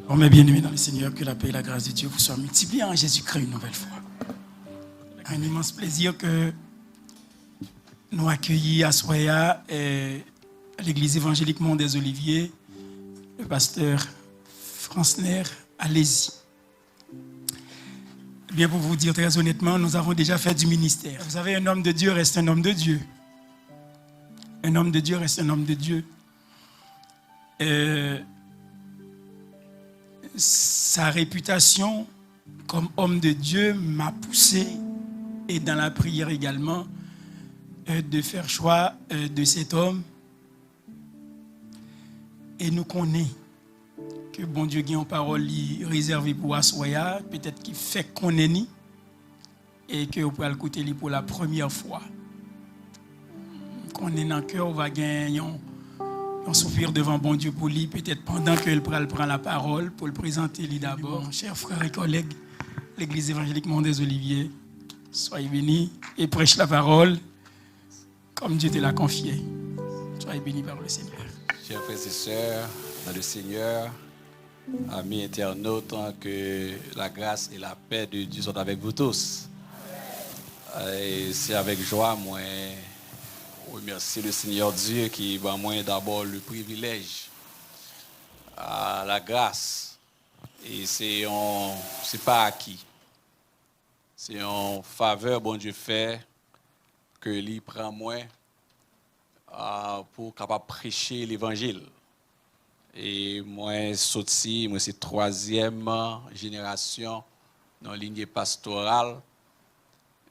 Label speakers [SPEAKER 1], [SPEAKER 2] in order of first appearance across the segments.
[SPEAKER 1] Bon, mes bien-aimés dans le Seigneur, que la paix et la grâce de Dieu vous soient multipliées en Jésus-Christ une nouvelle fois. Un immense plaisir que nous accueillisons à Soya à l'église évangélique Mont des Oliviers, le pasteur Francener Alési. Bien, pour vous dire très honnêtement, nous avons déjà fait du ministère. Vous savez, un homme de Dieu reste un homme de Dieu. Un homme de Dieu reste un homme de Dieu. Sa réputation comme homme de Dieu m'a poussé, et dans la prière également, de faire choix de cet homme. Et nous connaissons que bon Dieu a une parole réservée pour Assoya, peut-être qu'il fait qu'on est ni, et que vous pouvez l'écouter pour la première fois. Qu'on est dans le cœur, on va gagner un soupir devant bon Dieu pour lui, peut-être pendant qu'il prend la parole, pour le présenter lui d'abord. Bon, chers frères et collègues, l'église évangélique Mont des Oliviers, soyez bénis et prêche la parole comme Dieu te l'a confié. Soyez bénis par le Seigneur.
[SPEAKER 2] Chers frères et sœurs, dans le Seigneur, amis internautes, que la grâce et la paix de Dieu sont avec vous tous. Et c'est avec joie, moi, remercier le Seigneur Dieu qui m'a moi d'abord le privilège, la grâce. Et c'est pas acquis. C'est en faveur, bon Dieu fait, que lui prend moi pour capable prêcher l'évangile. Et moi, sorti, moi c'est 3e génération dans la lignée pastorale.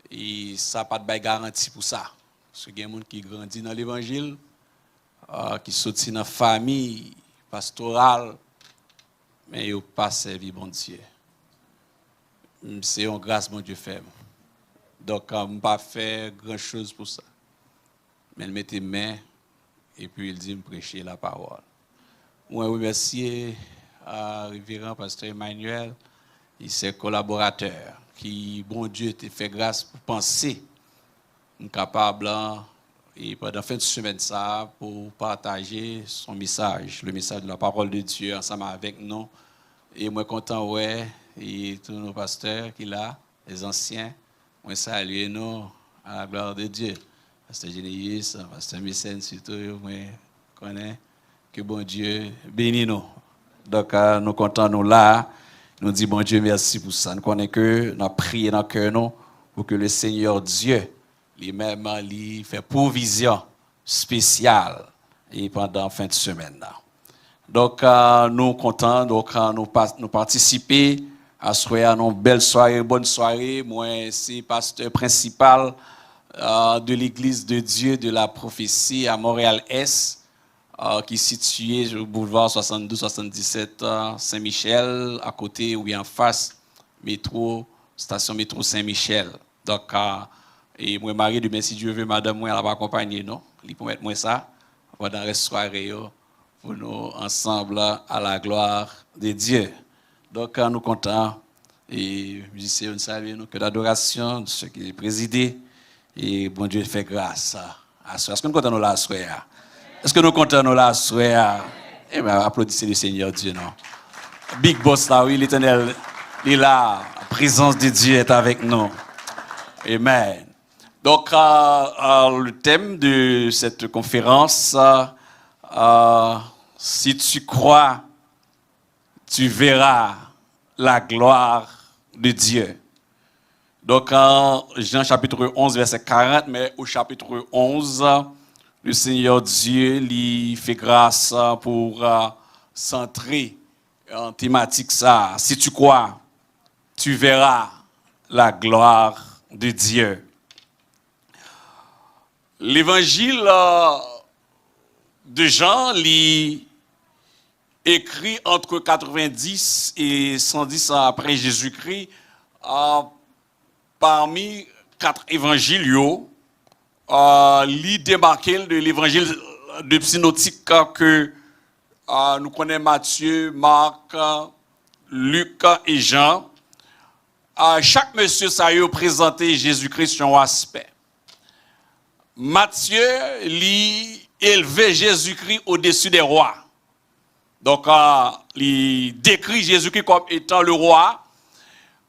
[SPEAKER 2] Et ça n'a pas de garantie pour ça. Parce qu'il y a des gens qui grandissent dans l'évangile, qui sortent dans la famille pastorale, mais ils n'ont pas servi bon Dieu. C'est une grâce, mon Dieu fait. Donc, je n'ai pas fait grand-chose pour ça. Mais il mettait main et puis il dit me prêcher la parole. Moi, remercie à révérend pasteur Emmanuel et ses collaborateurs qui, bon Dieu, t'a fait grâce pour penser capable et pendant la fin de semaine ça pour partager son message, le message de la parole de Dieu ensemble avec nous. Et moi content ouais et tous nos pasteurs qui là, les anciens, moi saluer nous à la gloire de Dieu. Pasteur Généis, pasteur Mécène surtout, moi connais que bon Dieu bénit nous. Donc nous contents nous là, nous dit bon Dieu merci pour ça. Nous connaissons que nous prions dans le cœur nous pour que le Seigneur Dieu lui-même lui fait provision spéciale et pendant la fin de semaine là. Donc nous contents donc nous participer à une belle soirée, bonne soirée. Moi c'est pasteur principal de l'église de Dieu de la prophétie à Montréal-Est qui est située au boulevard 72-77 Saint-Michel à côté ou bien en face métro station métro Saint-Michel. Donc et moi, Marie, demain, si Dieu veut, madame, moi, elle va accompagner, non? Il peut mettre moi ça pendant la soirée, pour nous ensemble à la gloire de Dieu. Donc, nous comptons, et musiciens, nous saluons que l'adoration de ceux qui président, et bon Dieu fait grâce à soi. Est-ce que nous comptons la soirée? Est-ce que nous comptons la soirée? Eh bien, applaudissez le Seigneur Dieu, non? Big Boss, là, oui, l'Éternel, il est là, la présence de Dieu est avec nous. Amen. Donc, le thème de cette conférence, si tu crois, tu verras la gloire de Dieu. Donc, Jean chapitre 11, verset 40, mais au chapitre 11, le Seigneur Dieu lui fait grâce pour centrer en thématique ça. Si tu crois, tu verras la gloire de Dieu. L'évangile de Jean lit écrit entre 90 et 110 ans après Jésus-Christ parmi 4 évangiles lit démarqué de l'évangile de synoptique que nous connaissons Matthieu, Marc, Luc et Jean. Chaque monsieur ça y a présenté Jésus-Christ sur un aspect. Matthieu lui élevait Jésus-Christ au-dessus des rois. Donc, il décrit Jésus-Christ comme étant le roi,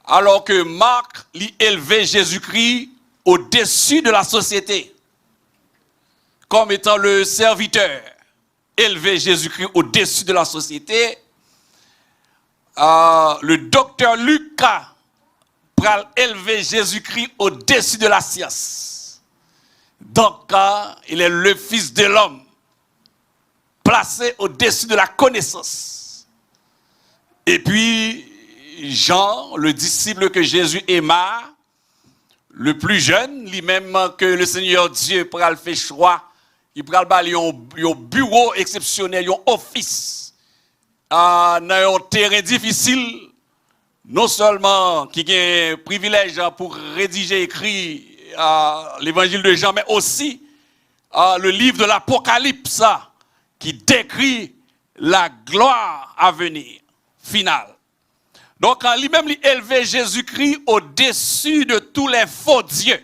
[SPEAKER 2] alors que Marc, il élevait Jésus-Christ au-dessus de la société, comme étant le serviteur. Élever Jésus-Christ au-dessus de la société. Le docteur Lucas pral élever Jésus-Christ au-dessus de la science. Donc, il est le Fils de l'homme, placé au-dessus de la connaissance. Et puis, Jean, le disciple que Jésus aima, le plus jeune, lui-même que le Seigneur Dieu pral fait choix, il pral bali un bureau exceptionnel, un office, dans un terrain difficile, non seulement qui a un privilège pour rédiger, écrire l'évangile de Jean, mais aussi le livre de l'Apocalypse qui décrit la gloire à venir, finale. Donc, lui-même, il élevait Jésus-Christ au-dessus de tous les faux dieux.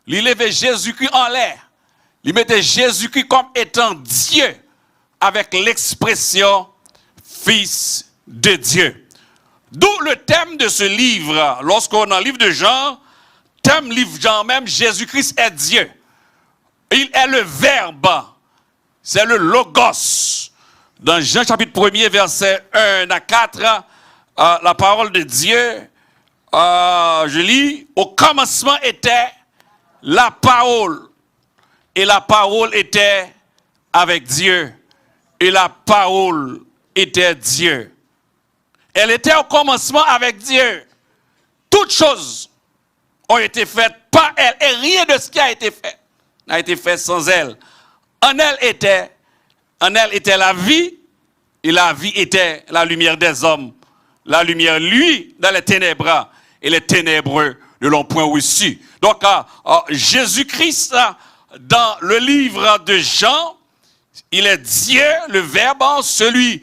[SPEAKER 2] Il élevait Jésus-Christ en l'air. Il mettait Jésus-Christ comme étant Dieu avec l'expression Fils de Dieu. D'où le thème de ce livre. Lorsqu'on est dans le livre de Jean, thème livre Jean même, Jésus-Christ est Dieu. Il est le Verbe. C'est le Logos. Dans Jean chapitre 1er, verset 1 à 4, la parole de Dieu, je lis, au commencement était la parole. Et la parole était avec Dieu. Et la parole était Dieu. Elle était au commencement avec Dieu. Toutes choses ont été faites par elle. Et rien de ce qui a été fait n'a été fait sans elle. En elle était la vie. Et la vie était la lumière des hommes. La lumière, lui, dans les ténèbres. Et les ténébreux ne l'ont point reçu. Donc, Jésus-Christ, dans le livre de Jean, il est Dieu, le Verbe, celui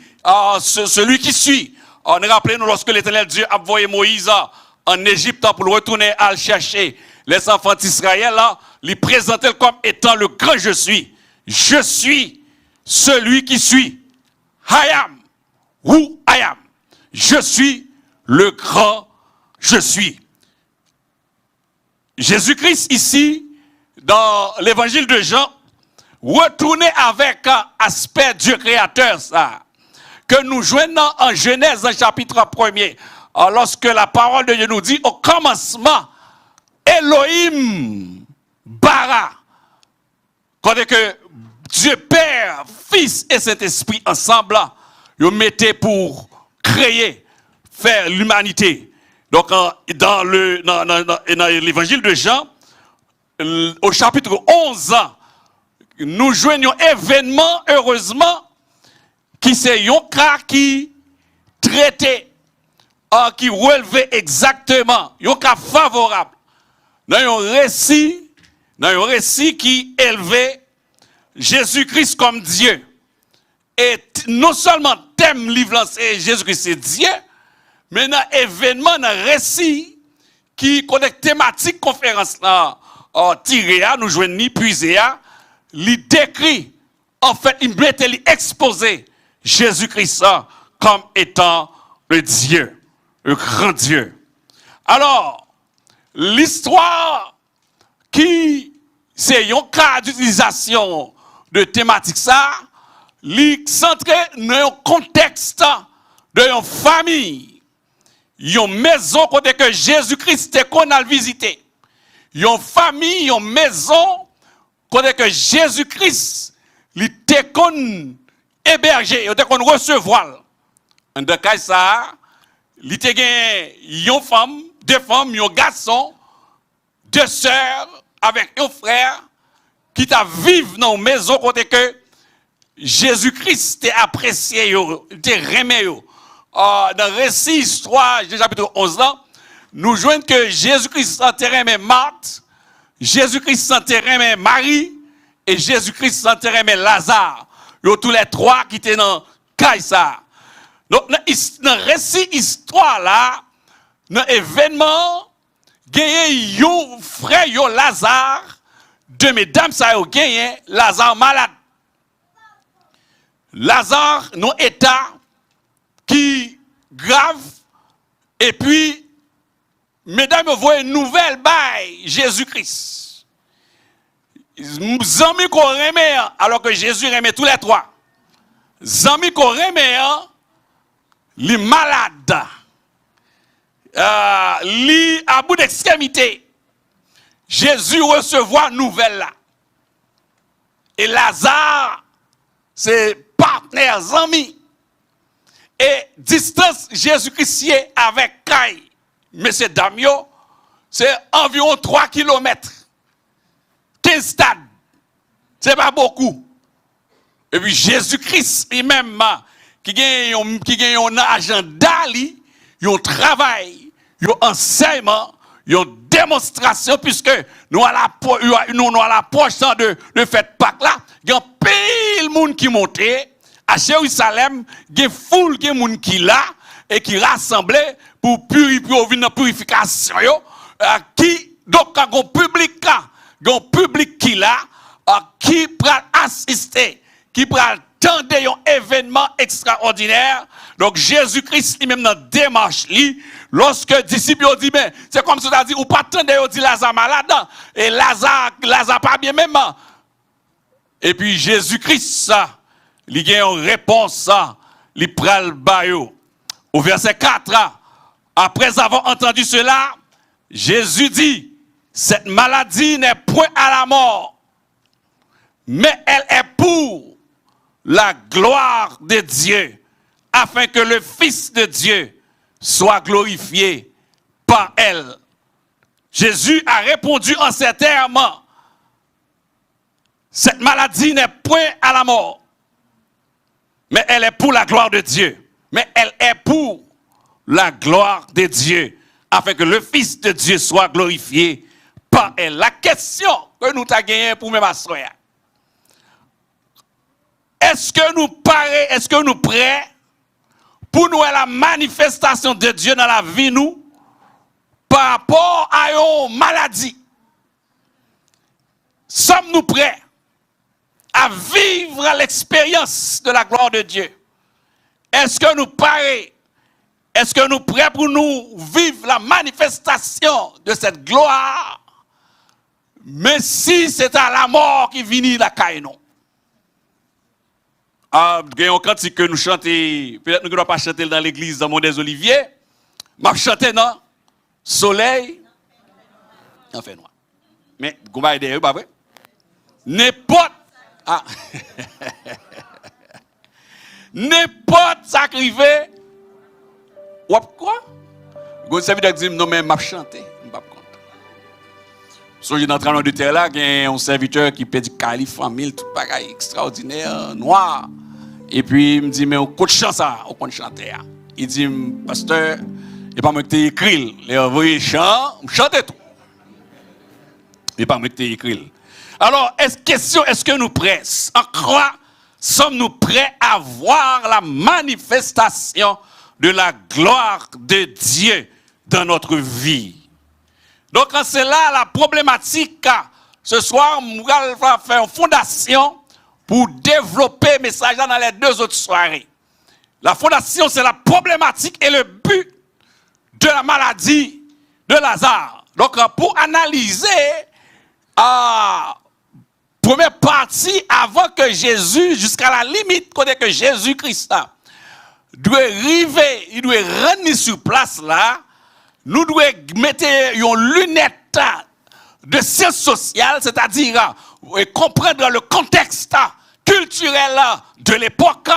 [SPEAKER 2] qui suit. On rappelez-nous lorsque l'Éternel Dieu a envoyé Moïse en Égypte pour le retourner à le chercher. Les enfants d'Israël, lui présentaient comme étant le grand je suis. Je suis celui qui suit. I am who I am. Je suis le grand je suis. Jésus-Christ ici, dans l'évangile de Jean, retournez avec aspect Dieu créateur, ça, que nous joignons en Genèse, dans le chapitre 1er, lorsque la parole de Dieu nous dit, au commencement, Elohim bara, quand que Dieu Père, Fils et Saint-Esprit ensemble, ils mettaient pour créer, faire l'humanité. Donc, dans l'évangile de Jean, au chapitre 11, nous joignons événement, heureusement, qui c'est un cas qui traitait, qui relevait exactement, un cas favorable. Dans un récit qui élevait Jésus-Christ comme Dieu. Et non seulement thème livre c'est Jésus-Christ c'est Dieu, mais dans événement, dans récit qui connecte thématique conférence là, tiré à nous joindre ni puiser à, il décrit, en fait, il voulait exposer Jésus-Christ comme étant le Dieu, le grand Dieu. Alors, l'histoire qui c'est un cas d'utilisation de thématique ça, li centré dans un contexte de une famille, une maison côté que Jésus-Christ était qu'on a visité. Une famille, une maison côté que Jésus-Christ était qu'on héberger, était qu'on recevoir. En de cas ça, il était une femme, deux femmes, un garçon, deux sœurs avec un frère qui t'a vivre dans une maison côté que Jésus-Christ était apprécié, était aimé. Dans le récit histoire du chapitre 11 là, nous joignons que Jésus-Christ s'enterrait Marthe, Jésus-Christ s'enterrait Marie et Jésus-Christ s'enterrait Lazare. Ils tous les trois qui étaient dans Caïsar. Donc dans le récit histoire là, dans l'événement, il y a un frère Lazare, deux mesdames ça a gagné Lazare malade. Lazare, non état qui grave, et puis, mesdames, vous voyez une nouvelle bail, Jésus-Christ. Zami qu'on remet, alors que Jésus remet tous les trois. Zami qu'on remet, les malades, les à bout d'extrémité. Jésus recevoir nouvelle là. Et Lazare, c'est partenaire, amis. Et distance Jésus-Christ avec Caille, Monsieur Damio, c'est environ 3 km. 15 stades. C'est pas beaucoup. Et puis Jésus-Christ lui-même, qui gagne un agenda, un travail, un enseignement, une démonstration, puisque nous à l'approche de fête Pâques là, il y a un pile monde qui monte à Jérusalem, il y a une foule de monde qui là et qui rassemblait pour purifier une purification qui donc quand un public qui là qui peut assister, qui peut attendre un événement extraordinaire. Donc Jésus-Christ lui-même dans la démarche lorsque les disciples ont dit mais c'est comme si on a dit ou pas attendre on dit Lazare malade et Lazare pas bien même. Et puis Jésus-Christ ça il a une réponse il pral bayo. Au verset 4 après avoir entendu cela, Jésus dit cette maladie n'est point à la mort, mais elle est pour la gloire de Dieu, afin que le Fils de Dieu soit glorifié par elle. Jésus a répondu en ces termes, cette maladie n'est point à la mort, mais elle est pour la gloire de Dieu. Mais elle est pour la gloire de Dieu, afin que le Fils de Dieu soit glorifié par elle. La question que nous avons gagnée pour mes soeur, est-ce que nous prêts pour nous la manifestation de Dieu dans la vie nous par rapport à une maladie? Sommes-nous prêts à vivre l'expérience de la gloire de Dieu? Est-ce que nous prêts pour nous vivre la manifestation de cette gloire? Mais si c'est à la mort qui vient la caïnon. Il y a un cantique que nous chantons, peut-être nous ne pouvons pas chanter dans l'église dans Mont des Oliviers. Mais chanter non? Soleil, en fait noir. Mais, vous m'avez dit, pas vrai? N'importe. Ah. N'importe ça qui arrive. Ou quoi? Vous savez dire non mais m'a chanter, pas compte. Songez dans tremblement de terre là, il y a un serviteur qui pète calife famille tout pareil extraordinaire noir. Et puis il me dit mais on compte chanter ça, on compte chanter. Il dit pasteur, et pas moi qui écrit, les envoyer chant, chanter tout. Et pas moi qui écrit. Alors, est-ce que nous prêts en croix sommes-nous prêts à voir la manifestation de la gloire de Dieu dans notre vie? Donc, c'est là la problématique. Ce soir, nous allons faire une fondation pour développer le message dans les 2 autres soirées. La fondation, c'est la problématique et le but de la maladie de Lazare. Donc, pour analyser première partie, avant que Jésus, jusqu'à la limite, côté que Jésus-Christ doit arriver, il doit rentrer sur place là, nous devons mettre une lunette de sciences sociales, c'est-à-dire comprendre le contexte culturel de l'époque,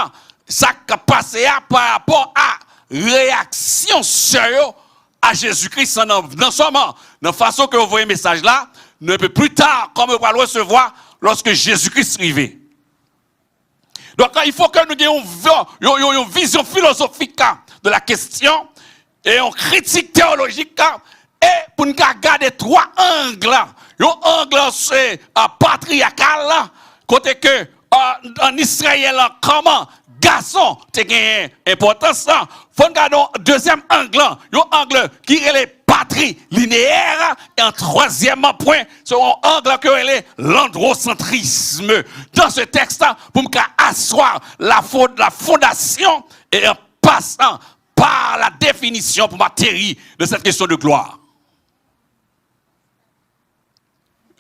[SPEAKER 2] ça qui passé par rapport à réaction sérieuse à Jésus-Christ non seulement dans la façon que vous voyez le message là, mais plus tard, comme on va le recevoir lorsque Jésus-Christ arrive. Donc il faut que nous ayons une vision philosophique de la question et une critique théologique et pour nous garder 3 angles. Un angle c'est patriarcal, côté que en Israël, comment garçon te gagné importance. Il faut garder un deuxième angle, un angle qui est patrilinéaire. Et en troisième point, c'est un angle que est l'androcentrisme. Dans ce texte, pour me asseoir la fondation et en passant par la définition pour m'atterrir de cette question de gloire.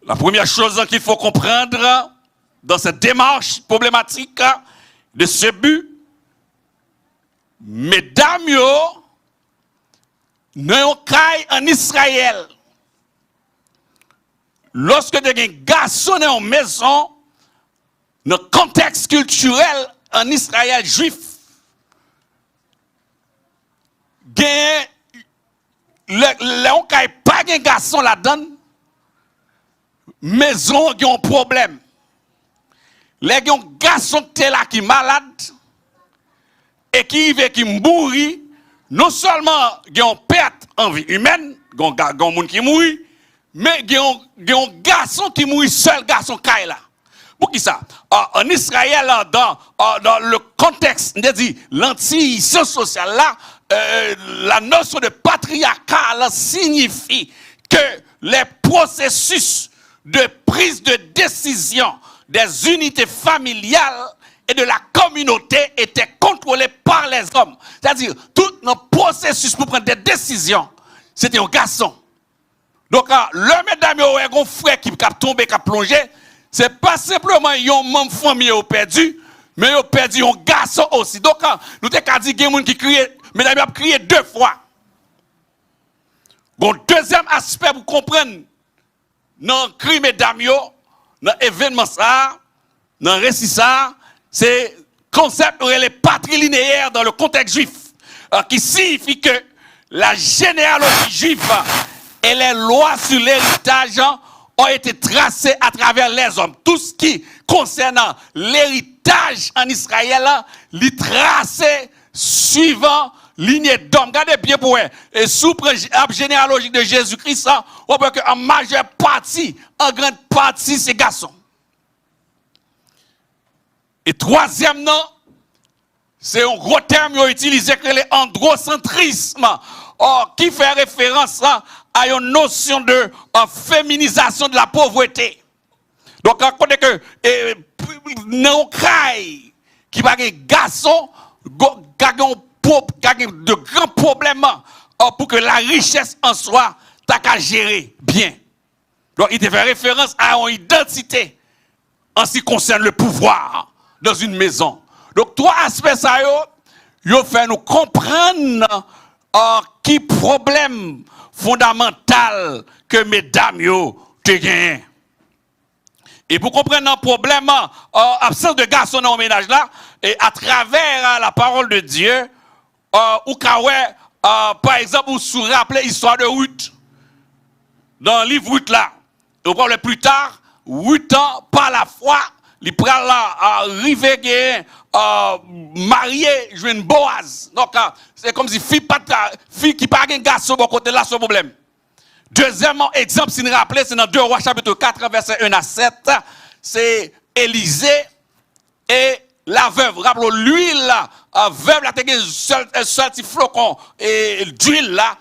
[SPEAKER 2] La première chose qu'il faut comprendre dans cette démarche problématique de ce but, mesdames, nous en Israël. Lorsque des garçons en maison, dans le contexte culturel en Israël juif, on n'a pas de garçon là-dedans, maison qui ont un problème. Les garçons qui sont là qui sont malades et qui mourent, non seulement ils ont perte en vie humaine, ils ont des gens qui mourent, mais ils ont des garçons qui mourent seul, garçon qui là. Pour qui ça? En Israël, dans le contexte, on dit l'anti-science sociale là, la notion de patriarcat signifie que les processus de prise de décision des unités familiales et de la communauté étaient contrôlés par les hommes. C'est-à-dire, tout notre processus pour prendre des décisions, c'était un garçon. Donc, le mesdames et un frère qui a tombé, qui a plongé, ce n'est pas simplement un membre de famille qui a perdu, mais il a perdu un garçon aussi. Donc, nous avons dit qu'il y a des gens qui crient, mesdames ont crié 2 fois. Bon, deuxième aspect pour comprendre, dans le cri, mesdames, dans l'événement ça, dans le récit ça, c'est le concept les patrilinéaires dans le contexte juif, qui signifie que la généalogie juive et les lois sur l'héritage ont été tracées à travers les hommes. Tout ce qui concerne l'héritage en Israël, les tracé suivant lignée d'hommes. Regardez bien pour eux. Et sous la généalogie de Jésus-Christ, on voit qu'en majeure partie, en grande partie, c'est garçons. Et troisième nom, c'est un gros terme utilisé que l'androcentrisme, qui fait référence à une notion de féminisation de la pauvreté. Donc, on connaît que non qui va des garçons qui ont de grands problèmes pour que la richesse en soi t'a qu'à gérer bien. Donc, il te fait référence à une identité en ce qui concerne le pouvoir dans une maison. Donc, 3 aspects ça yo fait nous comprendre qui problème fondamental que mesdames yo te gagnent. Et pour comprendre un problème, absence de garçons dans le ménage là, et à travers la parole de Dieu, ou par exemple, vous vous rappelez l'histoire de Ruth, dans le livre Ruth là, on parle plus tard, 8 ans par la foi, il prend là, arrivé, marié, jouer une Boaz. Donc, c'est comme si fille qui pas un garçon, bon côté là, son problème. Deuxièmement, exemple, si nous rappelez, c'est dans 2 Rois chapitre 4, verset 1 à 7, c'est Élisée et la veuve. Rappelons, l'huile, la veuve, là, un seul petit flocon et d'huile là,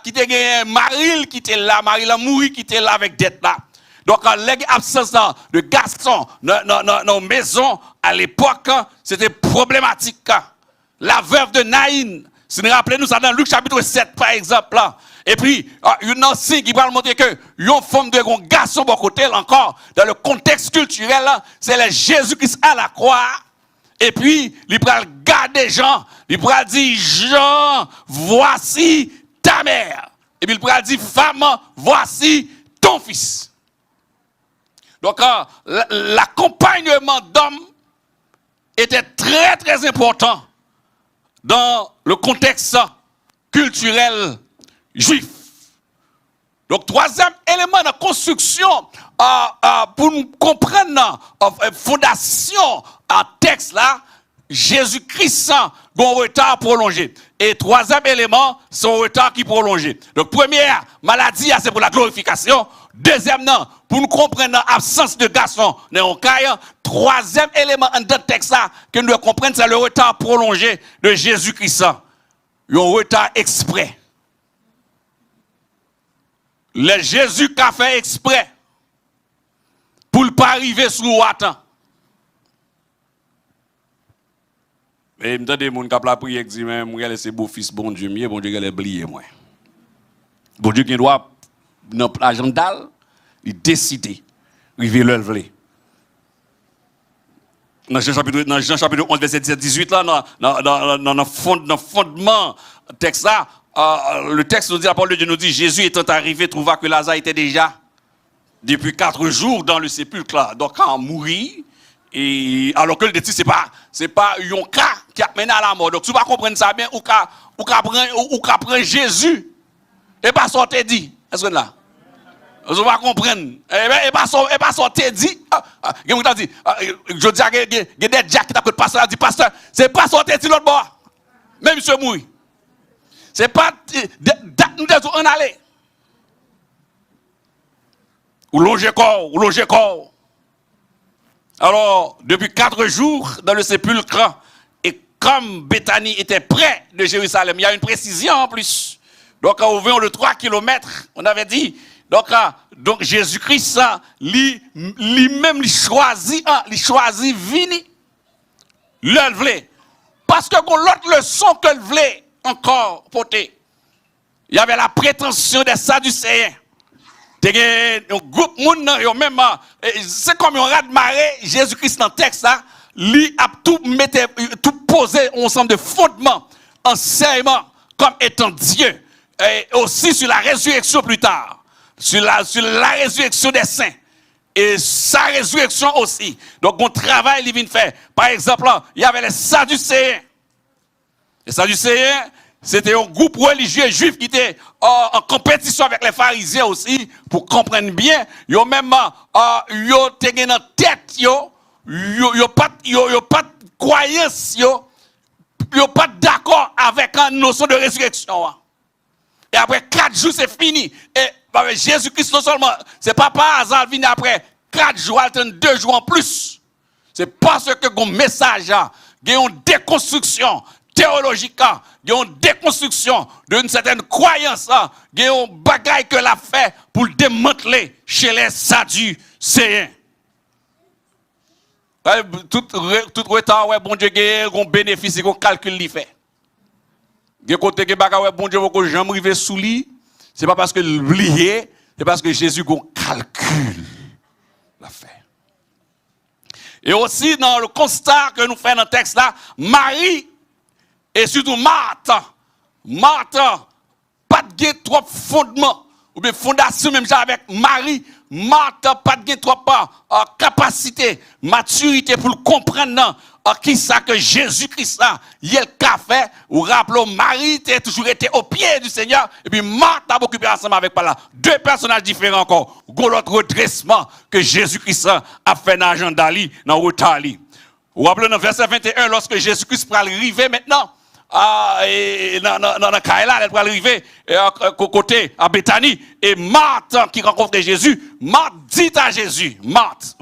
[SPEAKER 2] qui était Marie qui était là, Marie la mourie qui était là avec dette là. Donc, l'absence de garçons dans nos maisons à l'époque, c'était problématique. La veuve de Naïn, si nous rappelez-nous ça dans Luc chapitre 7 par exemple là. Et puis, une ancienne qui va montrer que une femme de un garçon bon côté encore, dans le contexte culturel, c'est le Jésus-Christ à la croix. Et puis, il va garder Jean, il va dire, Jean, voici ta mère. Et puis, il va dire, femme, voici ton fils. Donc, l'accompagnement d'hommes était très, très important dans le contexte culturel juif. Donc, troisième élément de construction pour nous comprendre la fondation en texte là, Jésus-Christ a un retard prolongé. Et troisième élément, son retard qui est prolongé. Donc, première maladie, c'est pour la glorification. Deuxième, pour nous comprendre l'absence de garçon dans le cas. Troisième élément en dans le texte là, que nous devons comprendre, c'est le retard prolongé de Jésus-Christ. Un retard exprès. Le Jésus qui a fait exprès pour ne pas arriver sur Watan. Et je me dis, les gens qui ont la prière disent, moi, c'est beau fils, bon Dieu, bon Dieu, il a oublié moi. Bon Dieu qui doit, dans l'agenda, il décide, il veut le lever. Dans Jean chapitre 11, verset 17-18, là, dans le fondement texte là, le texte nous dit, la parole de Dieu nous dit, Jésus étant arrivé, trouva que Lazare était déjà depuis 4 jours dans le sépulcre là. Donc, quand il mourit, et alors que le dit, c'est pas un cas qui a mené à la mort. Donc, tu vas comprendre ça bien, ou prendre Jésus, et pas son te dit. Est-ce que là? Vous va comprendre. Et pas son te dit. Je dis à des Jack qui t'a fait pasteur, dit pasteur, c'est pas son te dit l'autre bord. Même monsieur mourit. C'est pas nous devons en aller. Ou longer corps. Alors, depuis 4 jours dans le sépulcre, et comme Béthanie était près de Jérusalem, il y a une précision en plus. Donc, au vient de 3 kilomètres, on avait dit, donc Jésus-Christ, lui-même, il choisit venir, le voulait. Parce que l'autre leçon que le voulait encore porter, il y avait la prétention des Sadducéens. Un groupe de monde, même, c'est comme un rat de marée, Jésus-Christ dans le texte, lui a tout posé ensemble de fondements, enseignements, comme étant Dieu, et aussi sur la résurrection plus tard, sur la résurrection des saints, et sa résurrection aussi. Donc, on travail, il vient faire. Par exemple, il y avait les Sadducéens. Les Sadducéens, c'était un groupe religieux juif qui était en compétition avec les pharisiens aussi, pour comprendre bien. Yo même, yo te dans tête, yo pas de croyance, yo pas d'accord avec une notion de résurrection. Et après 4 jours, c'est fini. Et Jésus-Christ, non seulement, c'est pas par hasard, il vient après 4 jours, 2 jours en plus. C'est parce que le message, il y a une déconstruction théologique, il y a une déconstruction d'une certaine croyance, il y a un bagage que l'a fait pour le démanteler chez les Sadducéens. Tout retard, ouais, bon Dieu, il y a un bénéfice et un calcul qu'il fait. Il y a côté que bon Dieu, vous jamais arriver sous lui, c'est pas parce que lié, c'est parce que Jésus a un calcul l'a fait. Et aussi dans le constat que nous faisons dans le texte là, Marie et surtout Marthe, pas de trop fondement, ou bien fondation même avec Marie, Marthe, pas de trop capacité, maturité pour comprendre qui ça que Jésus-Christ a, il a fait, ou rappelons, Marie a toujours été au pied du Seigneur, et puis Marthe a occupé ensemble avec là. 2 personnages différents encore, l'autre redressement que Jésus-Christ a fait dans l'agenda, dans le retard. Vous rappelez dans verset 21, lorsque Jésus-Christ va arriver maintenant, et dans Kaila, elle va arriver côté à Béthanie, et Marthe qui rencontre Jésus, Marthe dit à Jésus, Marthe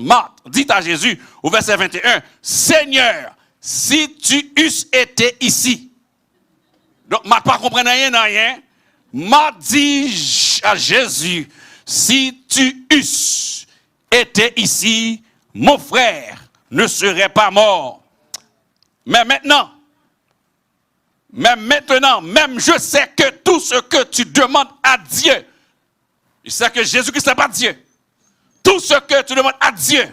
[SPEAKER 2] dit à Jésus, au verset 21, Seigneur, si tu eusses été ici. Donc, Marthe pas comprendre rien. Marthe dit à Jésus, si tu eusses été ici, mon frère ne serait pas mort. Mais maintenant, même je sais que tout ce que tu demandes à Dieu, je sais que Jésus-Christ n'est pas Dieu. Tout ce que tu demandes à Dieu,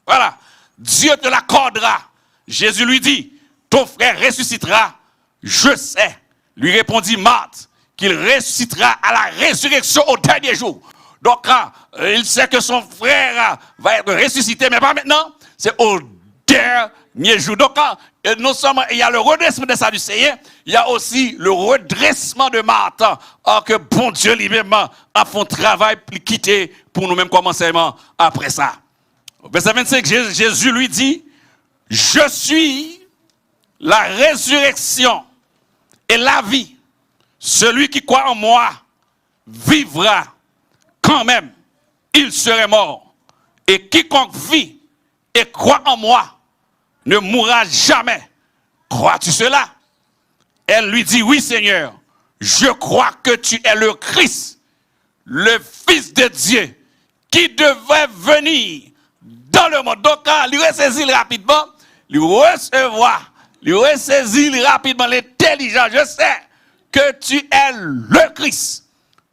[SPEAKER 2] voilà, Dieu te l'accordera. Jésus lui dit, ton frère ressuscitera, je sais. Lui répondit Marthe, qu'il ressuscitera à la résurrection au dernier jour. Donc, il sait que son frère va être ressuscité, mais pas maintenant, c'est au dernier jour. Donc, non seulement il y a le redressement des Sadducéens, il y a aussi le redressement de Marthe, que bon Dieu lui-même a fait un travail pour quitter pour nous-mêmes comme enseignement après ça. Verset 25, Jésus lui dit, je suis la résurrection et la vie. Celui qui croit en moi vivra quand même, il serait mort. Et quiconque vit et croit en moi ne mourra jamais. Crois-tu cela? Elle lui dit, oui Seigneur, je crois que tu es le Christ, le Fils de Dieu qui devait venir dans le monde. Donc, quand il ressaisir rapidement, il recevoir, il ressaisir rapidement l'intelligence. Je sais que tu es le Christ,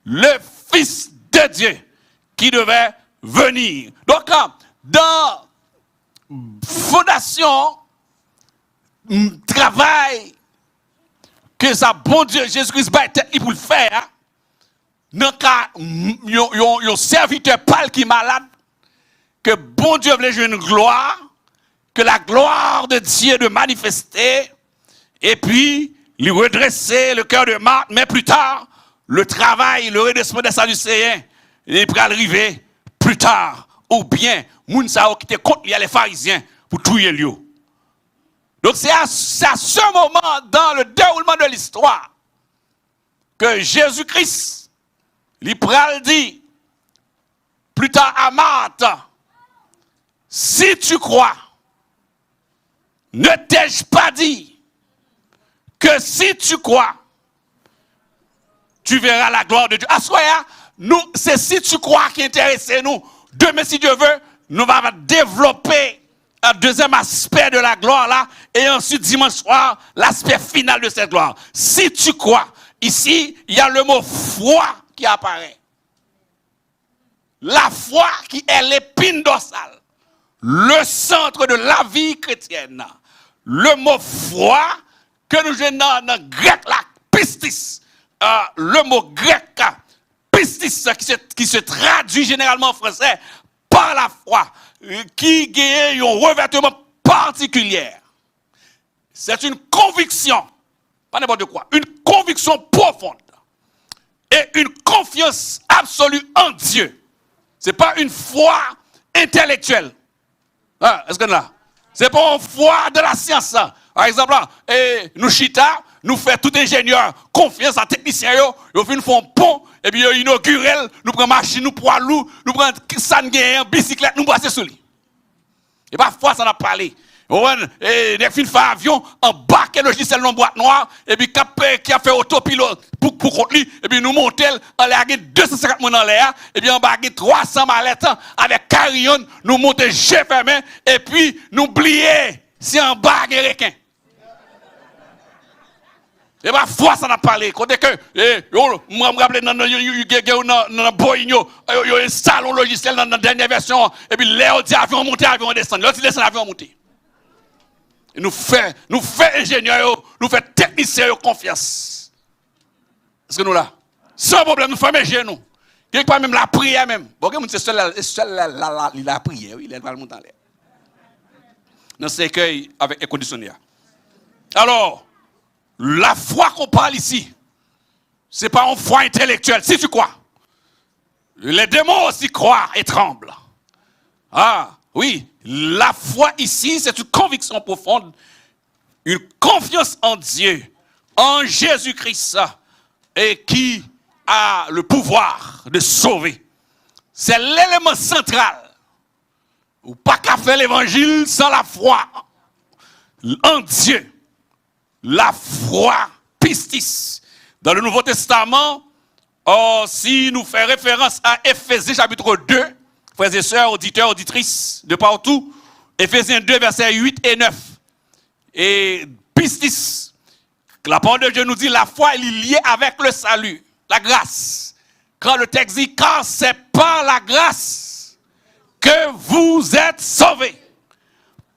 [SPEAKER 2] le Fils de Dieu qui devait venir. Donc, dans fondation, travail que ça, bon Dieu, Jésus-Christ, pour le faire, dans le cas, un serviteur pâle qui est malade, que bon Dieu voulait jouer une gloire, que la gloire de Dieu de manifester, et puis, lui redresser le cœur de Marthe, mais plus tard, le travail, le redressement des Sadducéens, il pourra arriver plus tard, ou bien, Mounsao qui était contre les pharisiens pour tuer lui. Donc c'est à ce moment, dans le déroulement de l'histoire, que Jésus-Christ, il pral dit, plus tard à Marthe, si tu crois, ne t'ai-je pas dit que si tu crois, tu verras la gloire de Dieu. À ce moment-là, nous, c'est si tu crois qui intéresse nous. Demain, si Dieu veut, nous allons développer un deuxième aspect de la gloire là, et ensuite dimanche soir, l'aspect final de cette gloire. Si tu crois, ici, il y a le mot foi qui apparaît. La foi qui est l'épine dorsale, le centre de la vie chrétienne. Le mot foi que nous avons dans le grec là, pistis, le mot grec pistis qui se traduit généralement en français par la foi, qui gagne un revêtement particulier. C'est une conviction, pas n'importe quoi, une conviction profonde et une confiance absolue en Dieu. Ce n'est pas une foi intellectuelle. Est-ce que là? Ce n'est pas une foi de la science. Par exemple, là, nous chita, nous faisons tout ingénieur confiance à technicien, nous font pont, et puis ils inaugurent, nous prenons machine, nous prenons loup, nous prenons sanguin, bicyclette, nous brassons sur lui. Et parfois, ça n'a pas parlé. Et nous fait avion, embarqué le logiciel dans la boîte noire, et puis qui a fait autopilote pour contre lui, et puis nous montons, on a 250 personnes en l'air, et puis on a 300 mallettes avec carillon, nous montons G fermé, et puis nous oublions si on bague requin. Et parfois ça n'a pas parlé. Quand que, moi je me rappelle dans le Boigno, il y a un salon logiciel dans la dernière version, et puis l'air dit avion monter, avion descendre, l'autre descend, avion monter. Et nous fait ingénieurs, nous fait techniciens confiance. Est-ce que nous là? Sans problème, nous faisons ingénieurs nous. Il n'y a pas même la prière même. Bon, c'est seul la prière, il est pas le montant l'air. Dans ce accueil avec les conditionneurs. Alors, la foi qu'on parle ici, ce n'est pas une foi intellectuelle. Si tu crois, les démons aussi croient et tremblent. Ah, oui, la foi ici, c'est une conviction profonde, une confiance en Dieu, en Jésus-Christ, et qui a le pouvoir de sauver. C'est l'élément central. Ou pas qu'à faire l'évangile sans la foi en Dieu. La foi pistis. Dans le Nouveau Testament, si nous faisons référence à Éphésiens chapitre 2, frères et sœurs, auditeurs, auditrices de partout, Éphésiens 2, versets 8 et 9. Et pistis, la parole de Dieu nous dit, la foi est liée avec le salut, la grâce. Quand le texte dit, car c'est par la grâce que vous êtes sauvés,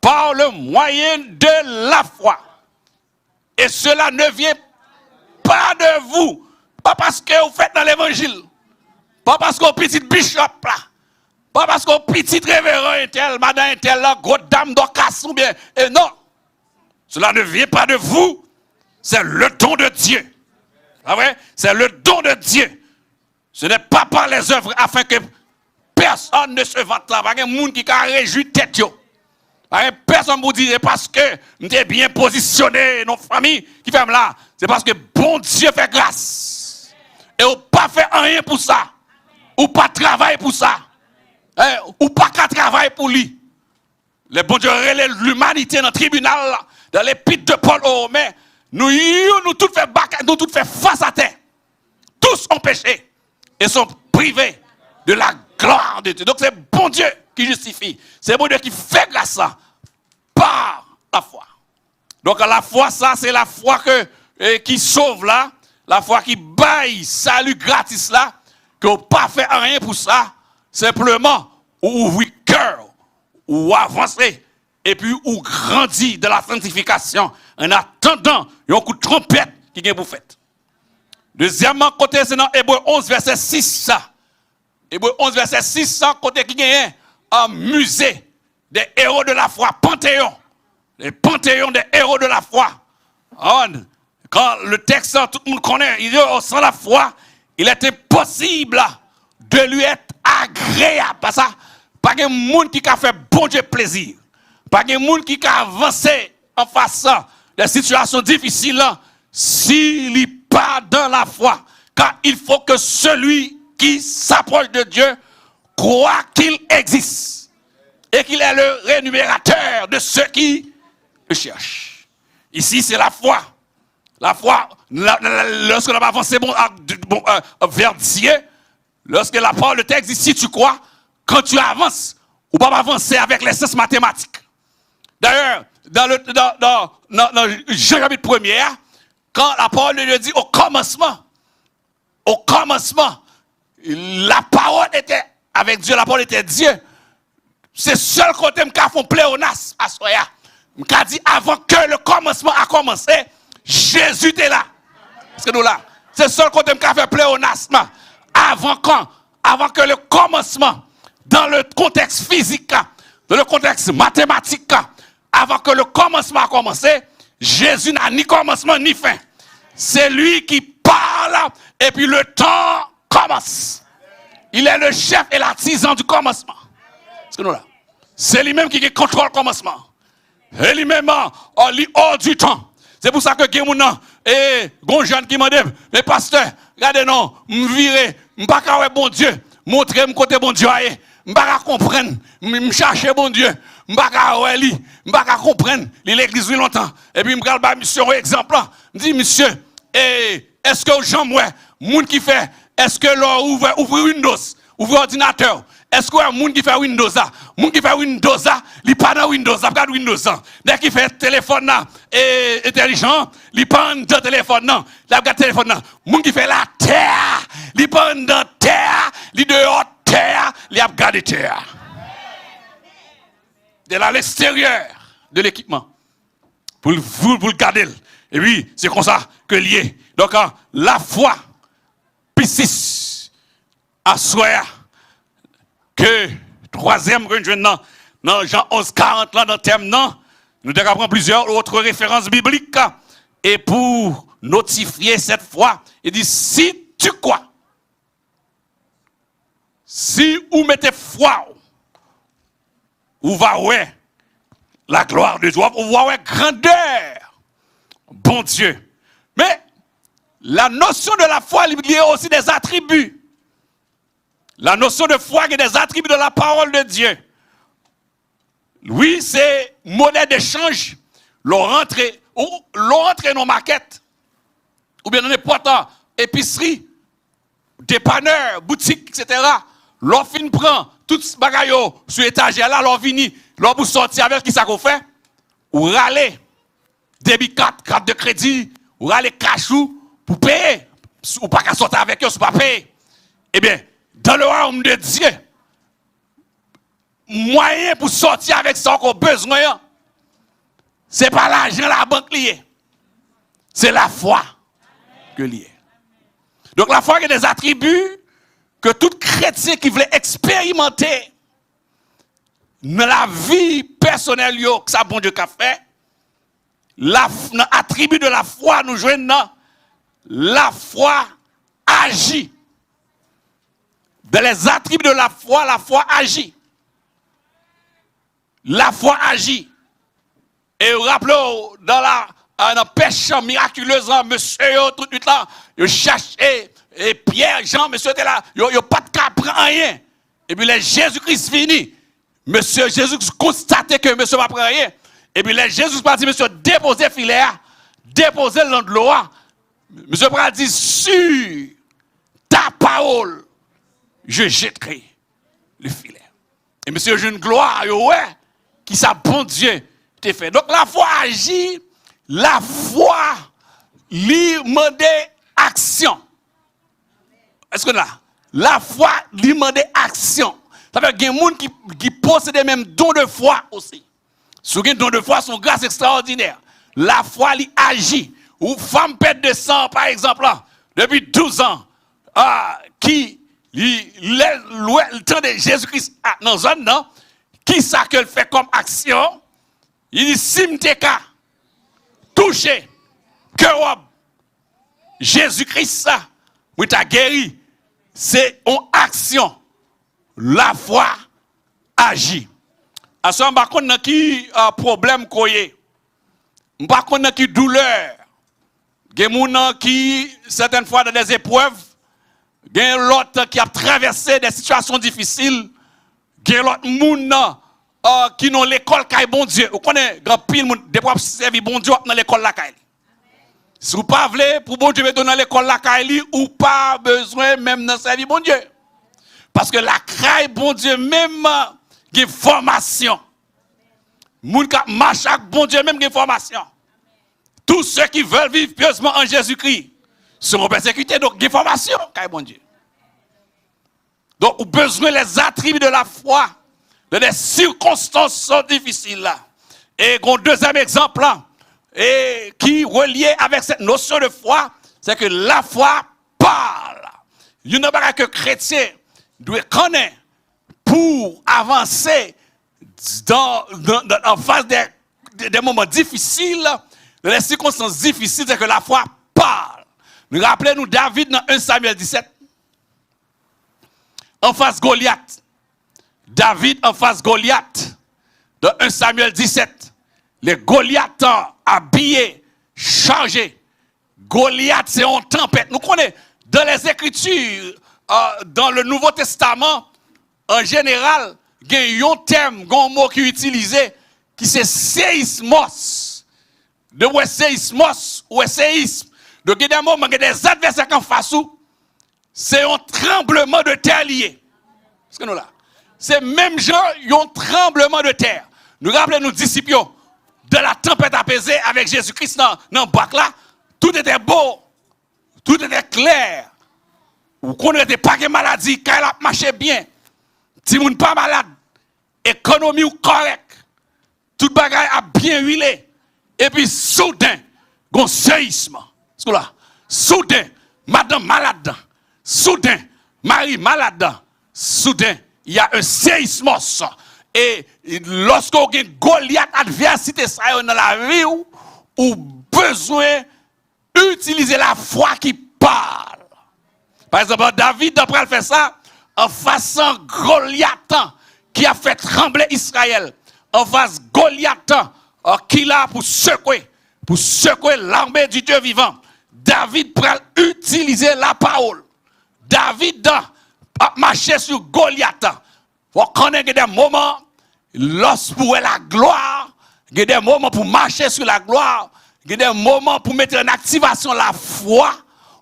[SPEAKER 2] par le moyen de la foi. Et cela ne vient pas de vous. Pas parce que vous faites dans l'évangile. Pas parce qu'on petit bishop là. Pas parce qu'on petit révérend un tel, madame un tel là, grosse dame d'Ocas ou bien. Et non. Cela ne vient pas de vous. C'est le don de Dieu. Ah ouais? C'est le don de Dieu. Ce n'est pas par les œuvres afin que personne ne se vante là. Pas un monde qui a réjoui tête yo. Personne ne vous dit parce que nous sommes bien positionnés, nos familles qui font là. C'est parce que bon Dieu fait grâce. Et on pas fait rien pour ça. Ou pas travailler pour ça. Ou pas qu'à travailler pour lui. Les bon Dieu relèvent l'humanité dans le tribunal, dans l'épître de Paul aux Romains. Nous tous fait face à terre. Tous ont péché. Et sont priver de la gloire de Dieu. Donc c'est bon Dieu qui justifie. C'est bon Dieu qui fait grâce ça par la foi. Donc la foi, ça c'est la foi qui sauve là, la foi qui baille salut gratis là, que vous pas fait rien pour ça, simplement ou ouvrir cœur, ou avancer, et puis ou grandir de la sanctification en attendant un coup de trompette qui vient pour faire. Deuxièmement, côté c'est dans Hébreu 11 verset 6 ça. Hébreu 11 verset 6 ça, côté qui gagne un musée des héros de la foi, Panthéon. Les panthéons des héros de la foi. Quand le texte, tout le monde connaît, il dit, sans la foi, il était possible de lui être agréable. Pas ça, pas de monde qui a fait bon Dieu plaisir. Pas de monde qui a avancé en face des situations difficiles s'il n'est pas dans la foi. Car il faut que celui qui s'approche de Dieu croit qu'il existe et qu'il est le rémunérateur de ceux qui le cherchent. Ici, c'est la foi. La foi, lorsque l'on va avancer vers Dieu, lorsque la parole de texte dit si tu crois, quand tu avances, ou pas avancer avec les sciences mathématiques. D'ailleurs, dans Jean chapitre 1er, quand la parole de Dieu dit au commencement, la parole était avec Dieu, la parole était Dieu. C'est seul côté qui a fait pléonasme à Soya. Qui a dit avant que le commencement a commencé, Jésus était là. Est-ce que nous là? C'est le seul côté qui a fait pléonasme. Avant que le commencement, dans le contexte physique, dans le contexte mathématique, avant que le commencement a commencé, Jésus n'a ni commencement ni fin. C'est lui qui parle et puis le temps commence. Il est le chef et l'artisan du commencement. Est-ce que nous là? C'est lui-même qui contrôle le commencement. Et lui-même, hors du temps. C'est pour ça que Gémounan et Gonjan qui m'a dit, mais pasteur, regardez non, m'virer, m'pas ka bon Dieu, montrer me côté bon Dieu, m'pas ka comprendre, m'chercher bon Dieu, m'pas ka li, m'pas ka comprendre, l'église longtemps. Et puis m'gal ba mission exemple, m'dit monsieur, est-ce que Jean moi, moun qui fait, est-ce que l'on ouvre Windows, ouvre ordinateur? Est-ce qu'il y a un monde qui fait Windows? Moun qui fait Windows, il pas dans Windows, il pas Windows. Dès qu'il fait téléphone intelligent, il pas dans téléphone, il a téléphone. Moun qui fait la terre, il pas dans terre, il dehors terre, il a gardé terre. De l'extérieur de l'équipement. Pour le garder. Et oui, c'est comme ça que lié. Donc la foi P6 à soi que troisième dans Jean 11, 40 là dans le thème non, nous devons prendre plusieurs autres références bibliques et pour notifier cette foi, il dit si tu crois, si vous mettez foi, vous va ouais la gloire de Dieu, vous va ouais grandeur, bon Dieu. Mais la notion de la foi il y a aussi des attributs. La notion de foi est des attributs de la parole de Dieu. Oui, c'est monnaie d'échange. L'on rentre dans nos maquettes. Ou bien dans n'importe épicerie, dépanneur, boutique, etc. L'on fin prend tout ce bagaille sur l'étagère là, l'on vini, l'on pour sortir avec qui ça qu'on fait? Ou râler débit carte de crédit, ou râler cachou pour payer. Ou pas qu'à sortir avec eux, ou pas payer. Eh bien, dans le royaume de Dieu, moyen pour sortir avec ça qu'on a besoin, ce n'est pas l'argent la banque liée. C'est la foi que liée. Donc la foi a des attributs que tout chrétien qui veut expérimenter dans la vie personnelle que ça bon Dieu a fait, l'attribut de la foi nous joignons, la foi agit. Dans les attributs de la foi agit. La foi agit. Et rappelez-vous, dans la pêche miraculeuse, monsieur, tout de suite là, il cherche, et Pierre, Jean, monsieur était là, il n'y a pas de cas, prend rien. Et puis, les Jésus-Christ fini. Monsieur Jésus constatait que monsieur ne prend rien. Et puis, les Jésus dit, monsieur, déposez le filet, déposez le l'eau. Monsieur Pral dit, sur ta parole, je jetterai le filet. Et monsieur, j'ai une gloire, ouais, qui ça, bon Dieu, t'es fait. Donc la foi agit, la foi lui demande action. Est-ce que là? La foi lui demande action. Ça veut dire qu'il y a des gens qui possèdent les mêmes dons de foi aussi. Si vous avez un don de foi, son grâce extraordinaire. La foi lui agit. Ou femme pète de sang, par exemple, là, depuis 12 ans, qui le temps de Jésus-Christ dans la zone, non? Qui ça qu'elle fait comme action? Il dit, si m'teka, touché, que Jésus-Christ, ça, vous t'a guéri. C'est une action. La foi agit. À ce moment-là, on a qui problème koye. On a qui douleur. Il y a des gens qui, certaines fois, dans des épreuves, il y a l'autre qui a traversé des situations difficiles. Il y a l'autre gens qui ont l'école qui est bon Dieu. Vous connaissez, grand pile, des fois, servir bon Dieu dans l'école la Kaili. Si vous ne pouvez pas, pour bon Dieu, dans l'école la Kaili, ou pas besoin même de servir bon Dieu. Parce que la craie, bon Dieu, même, il y a une formation. Moun qui marche avec bon Dieu, même, il y a une formation. Tous ceux qui veulent vivre pieusement en Jésus-Christ seront persécutés. Donc, il y a une formation, bon Dieu. Donc, vous avez besoin des attributs de la foi, de des circonstances difficiles là. Et un deuxième exemple là, et qui est relié avec cette notion de foi, c'est que la foi parle. Il n'y a pas que chrétien doit connaître pour avancer en face des moments difficiles, dans les circonstances difficiles, c'est que la foi parle. Nous rappelons David dans 1 Samuel 17. En face Goliath. David en face Goliath. Dans 1 Samuel 17. Les Goliath habillés, chargés. Goliath, c'est une tempête. Nous connaissons dans les Écritures, dans le Nouveau Testament, en général, il y a un terme, un mot qui est utilisé, qui c'est séismos. De ou séismos ou séisme. Donc, il y a des moments, il y a des adversaires qui en face où, c'est un tremblement de terre lié. Est-ce que nous là? C'est même genre, il y a un tremblement de terre. Nous rappelons nos disciples de la tempête apaisée avec Jésus-Christ dans le bac là. Tout était beau, tout était clair. Vous connaissez pas de maladie, quand elle a marché bien. Si vous n'êtes pas malade, économie ou correct, tout bagage a bien huilé. Et puis soudain, il y a un séisme. Soudain, madame malade. Soudain, Marie malade. Soudain, il y a un séisme. Et lorsque vous avez Goliath adversité dans la vie, ou besoin d'utiliser la foi qui parle. Par exemple, David, après faire ça, en face Goliath qui a fait trembler Israël, en face Goliath qui l'a pour secouer l'armée du Dieu vivant. David peut utiliser la parole. David a marché sur Goliath. Vous connaissez des moments, lorsqu'il y a la gloire, il y a des moments pour marcher sur la gloire, il y a des moments pour mettre en activation la foi,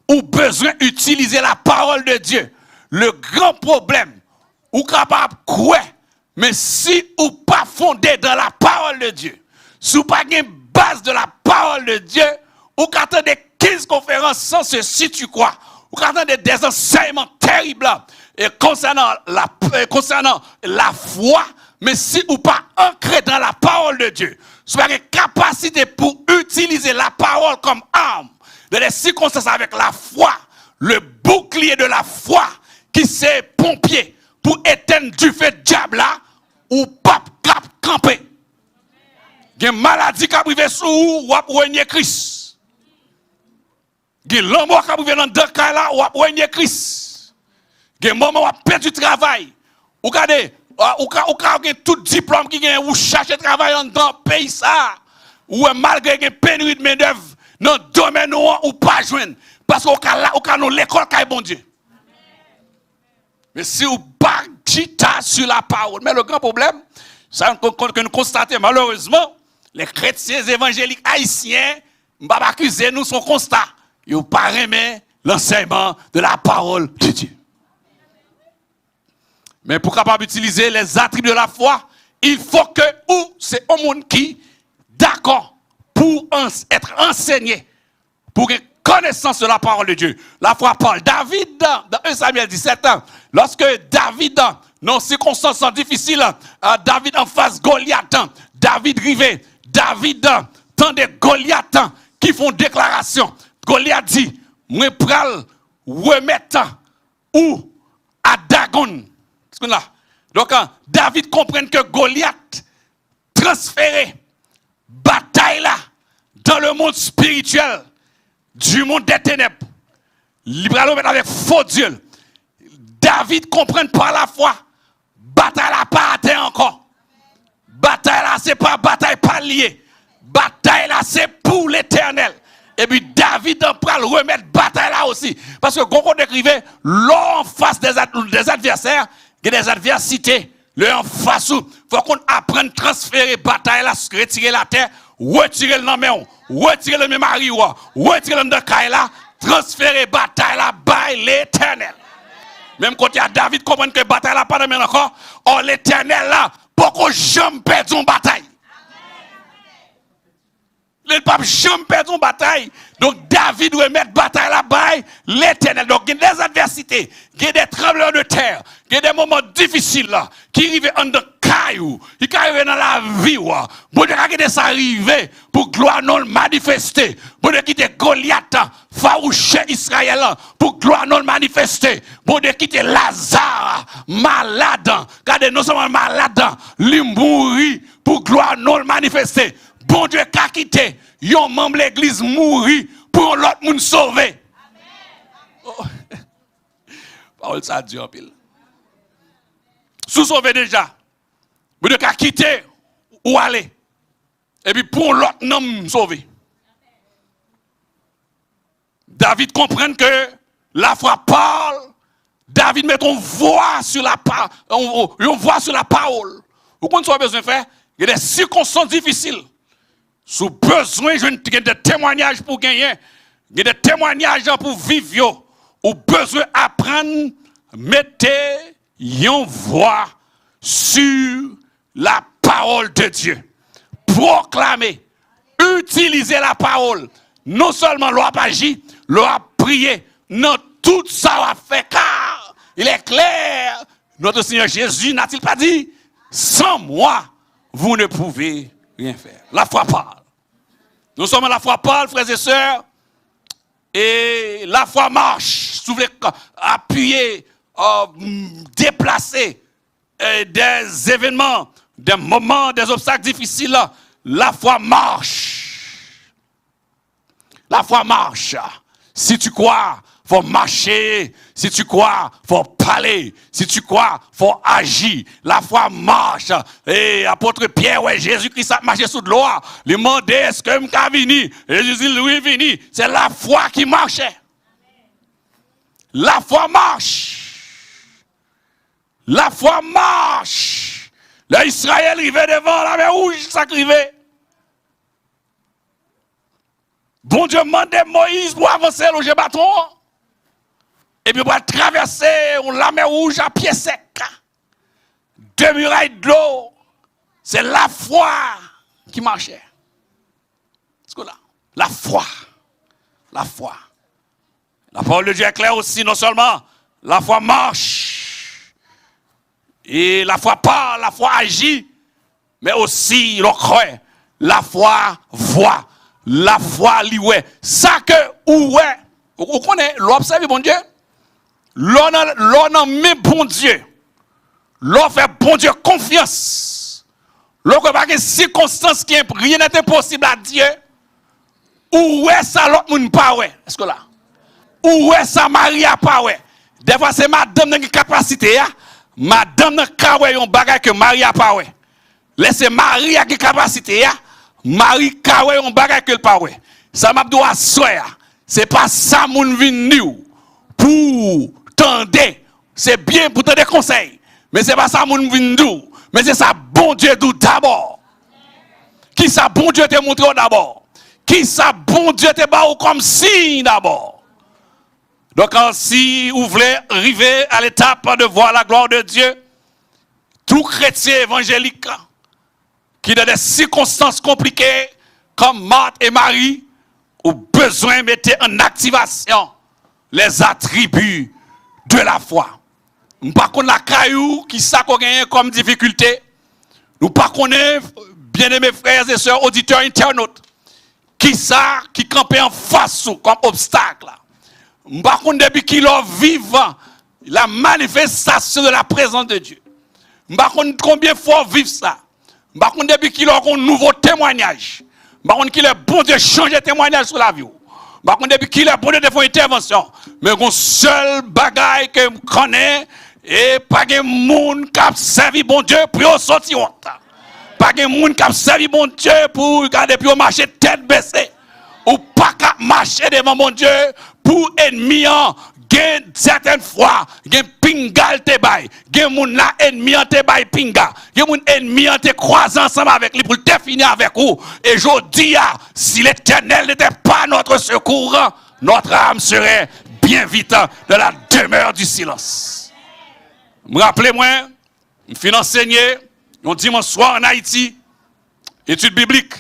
[SPEAKER 2] ou besoin d'utiliser la parole de Dieu. Le grand problème, ou capable de croire, mais si ou pas fondé dans la parole de Dieu, si ou pas une base de la parole de Dieu, ou qu'attendez 15 conférences sans ceci tu crois, ou qu'attendez des enseignements terribles et concernant la foi, mais si ou pas ancré dans la parole de Dieu, soit une capacité pour utiliser la parole comme arme, dans les circonstances avec la foi, le bouclier de la foi, qui c'est pompier pour éteindre du feu de diable là, ou pas camper. Il y a une maladie qui a privé sous ou à régner Christ. Il y a l'homme qui a privé dans deux cas là ou à régner Christ. Il y a un moment où a perdu du travail. Ou regardez, ou tout diplôme qui gagne ou chercher travail dans le pays ça. Ou malgré une pénurie de main-d'œuvre dans le domaine ou pas joindre. Parce qu'on a l'école qui est bon Dieu. Mais si vous pas sur la parole. Mais le grand problème, ça que nous constatons malheureusement, les chrétiens évangéliques haïtiens, ne pas accuser nous son constat. Ils n'ont pas aimé l'enseignement de la parole de Dieu. Mais pour capable utiliser les attributs de la foi, il faut que ou c'est un monde qui d'accord pour être enseigné, pour une connaissance de la parole de Dieu. La foi parle. David, dans 1 Samuel 17, lorsque David, dans circonstances difficiles, David en face Goliath, David rivé, David tant de Goliath qui font déclaration. Goliath dit, moi pral remettre ou à Dagon. Donc David comprend que Goliath transféré bataille là dans le monde spirituel du monde des ténèbres. Libéral avec faux Dieu. David comprend par la foi. Bataille là pas atteint encore. Bataille là c'est pas bataille pas liée. Bataille là c'est pour l'éternel. Et puis David en prend le remettre bataille là aussi. Parce que quand on écrivait l'homme en face des adversaires, il y a des adversités. Le en face, il faut qu'on apprenne à transférer bataille là, retirer la terre, retirer le nom, retirer le même mari, retirer le de là, transférer bataille là, by l'éternel. Même quand il y a David comprend que bataille là pas de même encore, or l'éternel là, pour qu'on jamais perde une bataille. Le pape jamais perd une bataille. Donc David doit mettre bataille là-bas, l'éternel. Donc il y a des adversités, il y a des tremblements de terre, il y a des moments difficiles là, qui arrivent en de cailloux, qui arrivent dans la vie. Bon Dieu a quitté ça arriver pour gloire non manifester. Bon Dieu quitter Goliath, farouche Israël, pour gloire non manifester. Bon Dieu quitter Lazare, malade, regardez non seulement malade, il mourit pour gloire non manifester. Bon Dieu qu'a quitté, yon membre l'église mourir pour l'autre monde sauver. Amen. Parole ça Dieu en pile. Sous sauver déjà. Bon Dieu qu'a quitté ou aller. Et puis pour l'autre homme sauver. David comprend que la foi parle. David met une voix sur la parole. Une voix sur la parole. Vous comprenez ce qu'on a besoin de faire? Il y a des circonstances difficiles. Sous besoin de témoignages pour gagner, il y a des témoignages pour vivre, ou besoin d'apprendre, mettez une voix sur la parole de Dieu. Proclamer, utiliser la parole, non seulement l'on a agi, l'on a prié, non tout ça a fait, car il est clair, notre Seigneur Jésus n'a-t-il pas dit, sans moi, vous ne pouvez rien faire. La foi parle. Nous sommes la foi parle, frères et sœurs, et la foi marche. Si vous voulez appuyer, déplacer des événements, des moments, des obstacles difficiles, la foi marche. La foi marche. Si tu crois, faut marcher. Si tu crois, faut parler. Si tu crois, faut agir. La foi marche. Et apôtre Pierre, ouais, Jésus-Christ a marché sous de l'eau. Il demandait, est-ce que je suis venu? Jésus dit, oui, venu. C'est la foi qui marchait. La foi marche. La foi marche. L'Israël arrivait devant la mer rouge, ça arrivait. Bon Dieu demandait Moïse pour avancer le bâton. Et puis, on va traverser la mer rouge à pied sec. 2 murailles d'eau. C'est la foi qui marchait. C'est là. La foi. La foi. La parole de Dieu est claire aussi, non seulement la foi marche, et la foi parle, la foi agit, mais aussi, l'on croit, la foi voit, la foi lit. Ça que, ouais, vous connaissez, l'observe, bon Dieu? L'on a mis bon Dieu. L'on fait bon Dieu confiance. L'on n'a pas de circonstances qui rien n'est impossible à Dieu. Où est ça l'autre monde pas ouais? Est-ce que là? Où est ça Maria pas ouais? Des fois c'est madame dans capacité hein? Madame n'a pas ouais un bagage que Maria pas ouais. Laissez Maria qui capacité hein? Marie ka ouais un bagage que pas ouais. Ça m'a doit soya. C'est pas ça moun vinn pour tendre, c'est bien pour te des conseils, mais c'est pas ça mon vindou, mais c'est ça bon Dieu d'abord. Qui ça bon Dieu te montre d'abord? Qui ça bon Dieu te ba comme signe d'abord? Donc si vous voulez arriver à l'étape de voir la gloire de Dieu, tout chrétien évangélique qui dans des circonstances compliquées comme Marthe et Marie ont besoin de mettre en activation les attributs de la foi. Nous ne connaissons pas la caillou qui ça qu'on gagne comme difficulté. Nous ne connaissons pas, bien-aimés frères et sœurs, auditeurs, internautes, qui ça qui campait en face comme obstacle. Nous ne connaissons pas depuis qu'ils vivent la manifestation de la présence de Dieu. Nous ne connaissons pas combien de fois vivre ça. Nous ne connaissons pas depuis qu'ils ont un nouveau témoignage. Nous ne connaissons pas qu'il est bon de changer témoignage sur la vie. Par contre, depuis qu'il est bon de faire une intervention, mais un seul bagaille que je connais, et pas de monde qui a servi bon Dieu pour sortir honte. Pas de monde qui a servi bon Dieu pour regarder pour marcher tête baissée. Ou pas qu'à marcher devant mon Dieu pour ennemi. Certaines fois, gen pingal te bay, gen moun la ennemi te bay pinga, gen moun ennemi te croise ensemble avec lui pour te finir avec vous. Et je dis, si l'Éternel n'était pas notre secours, notre âme serait bien vite dans la demeure du silence. Me rappelez-moi, je suis enseigné, un dimanche soir en Haïti, études bibliques,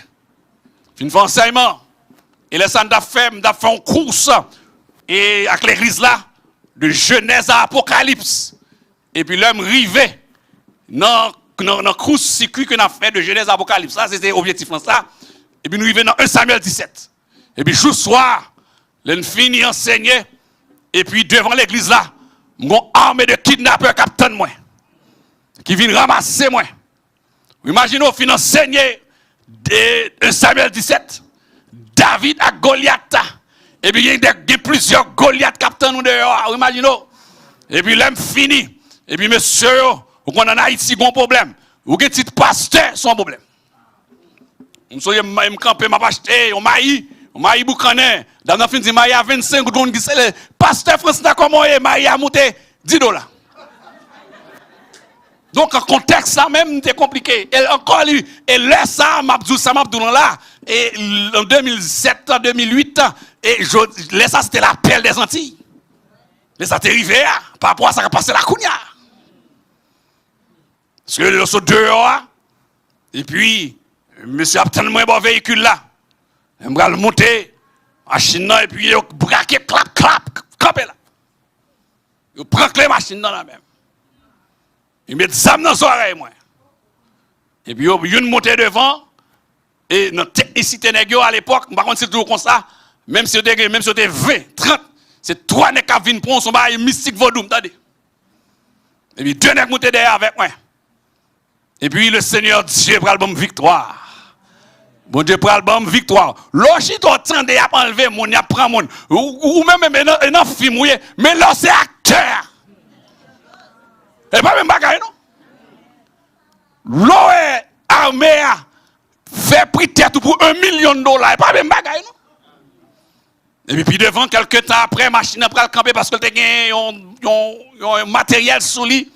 [SPEAKER 2] je fais enseignement, et là, ça m'a fait une course, et avec l'église là, de Genèse à Apocalypse. Et puis l'homme rivé dans le course circuit qu'on a fait de Genèse à Apocalypse. Ça, c'était l'objectif dans ça. Et puis nous arrivons dans 1 Samuel 17. Et puis, jour soir, l'on finit enseigner. Et puis, devant l'église là, mon armée de kidnappeurs captain moi. Qui viennent ramasser moi. Imaginez, on finit enseigner 1 Samuel 17. David à Goliath. Et puis, il y a plusieurs Goliath captain nous dehors. Imaginez. Et puis, l'homme fini. Et puis, monsieur, vous qu'on en Haïti, un problème. Vous avez un petit pasteur, son problème. Je suis campé, je acheté, on m'a boucané. Dans la fin de maï à 25 dollars, le pasteur français comment est maï a monté $10. Donc, en contexte, ça même, c'est compliqué. Et encore, et là, ça m'a dit là. Et en 2007, 2008, et là, ça, c'était l'appel des Antilles. Là, ça t'est arrivé, par rapport à ça qui a passé la Kounia. Parce que le saut dehors, et puis, monsieur a obtenu un bon véhicule là. Il m'a monté, machine là, et puis il a braqué, clap, là. Il prend les machines dans la même. Il met des âmes dans les oreilles, moi. Et puis, il y a une montée devant, et notre technicité négio à l'époque, par contre, c'est toujours comme ça, même si c'était 20, 30, c'est 3 nègres qui viennent prendre son bail mystique vaudou, attendez. Et puis, 2 nègres montés derrière avec moi. Et puis, le Seigneur Dieu prend le bon victoire. Bon Dieu prend le bon victoire. Logique, on tente à enlever mon, à prendre mon. Ou même un film, mais là, c'est acteur. Et pas même bagaille, non? L'eau est armée, fait prix tête pour $1 million. Et pas même bagaille, non? Et puis devant, quelques temps après, machine après le camper parce que tu as un matériel sous lui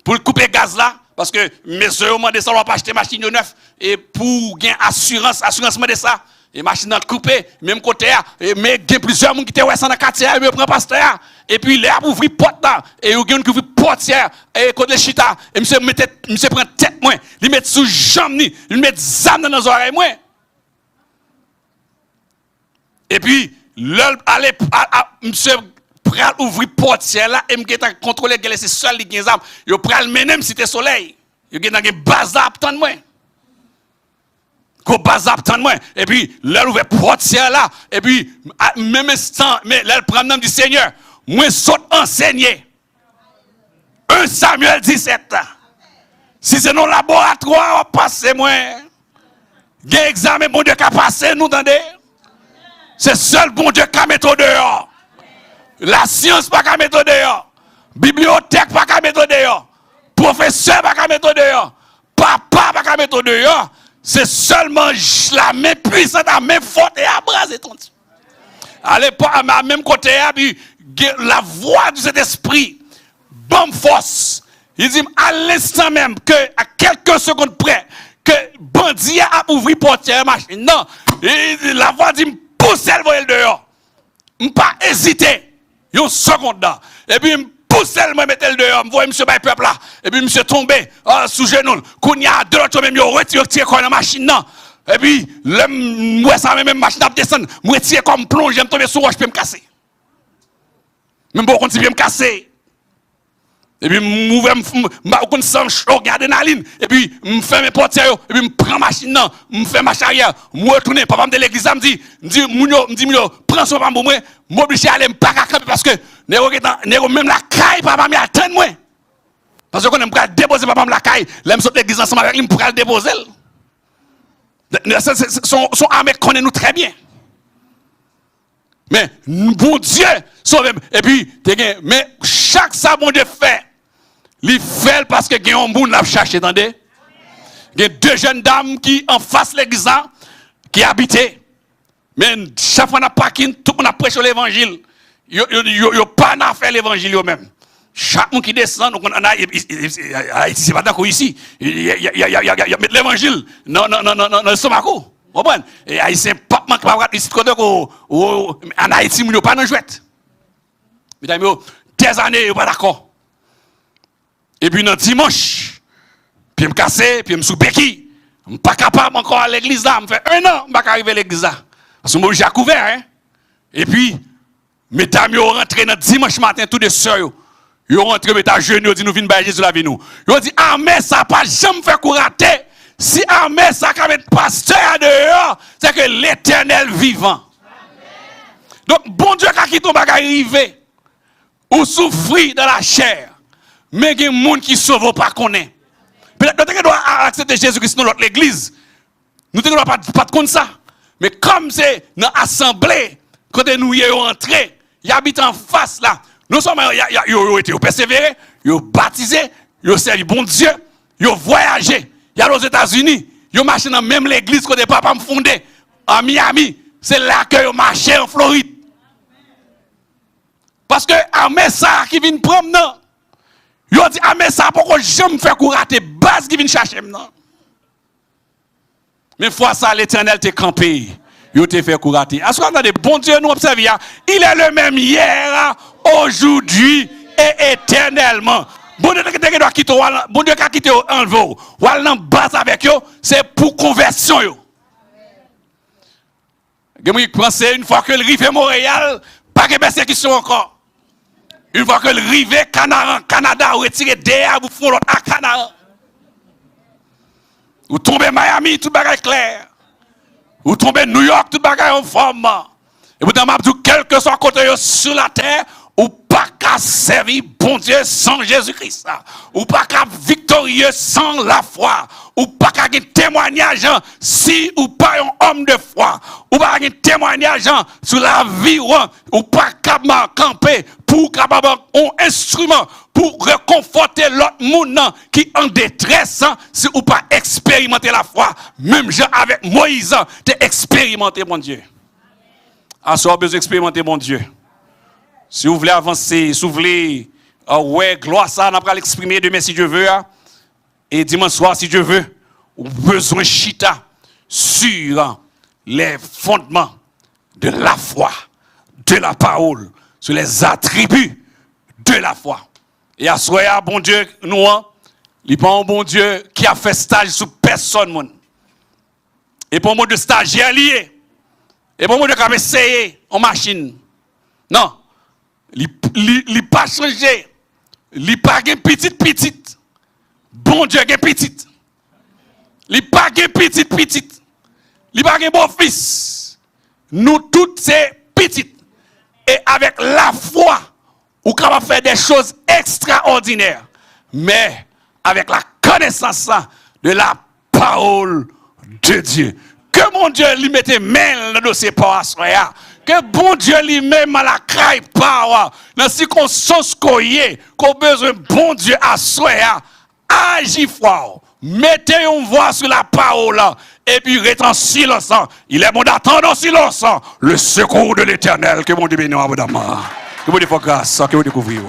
[SPEAKER 2] pour couper le gaz là. Parce que mes soeurs m'ont dit ça, on va pas acheter machine neuf. Et pour gagner assurance m'a dit ça. Et machine a coupé, même côté, mais il y a plusieurs gens qui étaient dans le quartier, ils prennent pasteur. Et puis là, pour ouvrir porte là, et il y a qui ouvrir portière, et côté chita, et monsieur prend tête moi, il met sous jambe, il met zam dans les oreilles moi. Et puis, monsieur pral ouvrir portière là, et m'geta contrôler que c'est seul li gen zam, yo pral menem cité soleil. Yo gen nan bazar tan moi. Ko bazar tan moi. Et puis, là ouvrir portière là, et puis même instant, mais là prend nom du Seigneur, moi saute enseigner. 1 Samuel 17. Si c'est non laboratoire, on passe moi. Gen examen bon Dieu qui a passé nous entendez? C'est seul bon Dieu qui a mettre dehors. La science pas qu'à mettre dehors. Bibliothèque pas qu'à mettre dehors. Professeur pas qu'à mettre dehors. Papa pas qu'à mettre dehors. C'est seulement la main puissante, la main forte et à braser ton Dieu. À l'époque, à ma même côté, la voix de cet esprit, bonne force. Il dit à l'instant même, que à quelques secondes près, que bandit a ouvert portière machine. Non, la voix dit poussez le voyelle dehors. Je ne pas hésiter. Une seconde là. Et puis, poussé le, mettre le dehors, me voyez monsieur bay peuple là. Et puis monsieur tombé sous genou. Qu'on y a deux autres même yo retiré quoi dans machine là. Et puis moi ça même machine à descendre, me retirer comme plonge, me tomber sur roche puis me casser. Même bon continuer me casser. Et puis m'ouvre me sang chaud adrénaline et puis me ferme mes portières et puis me prend machine là, me fait marche arrière, me retourner papa me de l'église me dit mounio prends son papa pour moi, m'oblige à aller me pas camper parce que négo même la caille papa m'y attend moi. Parce que quand on me déposer papa me la caille, l'aime sauter l'église ensemble avec lui pour le déposer. Son armée connaît nous très bien. Mais bon Dieu sauve et puis mais chaque ça bon Dieu fait il fait parce que il y a un monde l'a cherché, attendez. Il y a deux jeunes dames qui en face l'église qui habitaient. Mais chaque fois qu'on a parking, tout le monde a prêché l'évangile. Ils n'ont pas à faire l'évangile eux-mêmes. Chaque monde qui descend, donc on a Haïti, c'est pas d'accord ici. Il y a l'évangile non, le stomaco. Vous comprenez? Et Haïti, pas ici, en Haïti, il n'y a pas de jouette. Mesdames, des années, ils ne sont pas d'accord. Et puis, dans dimanche, puis je me casse, puis je me sous béquille. Je ne suis pas capable encore à l'église là. Je me fait 1 an, je ne suis pas arrivé à l'église là. Parce que moi, j'ai couvert. Hein? Et puis, mes dames, ils sont rentrés dans dimanche matin, tous les sœurs. Ils sont rentrés, ils sont jeunes, ils ont dit, nous venons de Jésus la vie nous. Ils ont dit, mais ça n'a pas jamais fait courater. Si mais ça a été pasteur dehors, c'est que l'éternel vivant. Donc, bon Dieu, quand il tombe à arriver, ou souffrir dans la chair. Mais il y a des gens qui ne sauvent pas qu'on est. Peut-être que nous devons accepter Jésus-Christ dans notre église. Nous ne devons pas de ça. Mais comme c'est dans l'assemblée, quand nous y sommes entrés, ils habitent en face là. Nous sommes ils ont été persévérés, ils ont baptisé, ils ont servi bon Dieu, ils ont voyagé. Ils sont aux États-Unis, ils ont marché dans même l'église que papa me fondé en Miami. C'est là que ils ont marché en Floride. Parce que mais ça qui vient prendre non. Yo dit mais ça pourquoi je me fais courater base qui vient chercher non. Mais fois ça l'Éternel t'est campé. Yo te fait courater. Est-ce qu'on a des bons Dieu nous observer il est le même hier, aujourd'hui et éternellement. Bon Dieu doit quitter bon Dieu qui quitter en vous. Ou aller en base avec yo, c'est pour conversion yo. Moi penser une fois que le rive Montréal, pas de persécution encore. Une fois que le rive Canada retire derrière vous font l'autre à Canada. Vous tombez Miami, tout bagage clair. Vous tombez New York, tout bagage en forme. Et vous dites quel que soit côté sur la terre, ou pas qu'à servir bon Dieu sans Jésus-Christ. Ou pas qu'à victorieux sans la foi. Ou pas qu'à un témoignage si ou pas un homme de foi. Ou pas un témoignage sur la vie ou pas qu'à camper pour capable un instrument pour réconforter l'autre monde qui en détresse si ou pas expérimenter la foi. Même Jean avec Moïse, tu expérimenté mon Dieu. À ce besoin d'expérimenter mon Dieu. Si vous voulez avancer, si vous voulez, ouais, gloire ça, on va l'exprimer demain si Dieu veut. Et dimanche soir si Dieu veut, vous avez besoin de chita sur les fondements de la foi, de la parole, sur les attributs de la foi. Et à ce moment, bon Dieu, nous, il n'est pas un bon Dieu qui a fait stage sur personne. Et pour moi de stagiaire lié, et pour moi de qui essayé en machine. Non. Il n'a pas changé. Il n'a pas petit. Bon Dieu, il a petit. Il n'a pas petit. Il n'a pas bon fils. Nous tous, c'est petit. Et avec la foi, on peut faire des choses extraordinaires. Mais avec la connaissance de la parole de Dieu. Que mon Dieu lui mette main dans le dossier pour assoya. Que bon Dieu lui-même à la craille power, dans les circonstances qu'on a besoin de bon Dieu à soi, agis fort, mettez une voix sur la parole, et puis restez en silence. Il est bon d'attendre en silence le secours de l'Éternel. Que mon Dieu bénisse abondamment. Que mon Dieu fasse grâce, que vous découvrirez.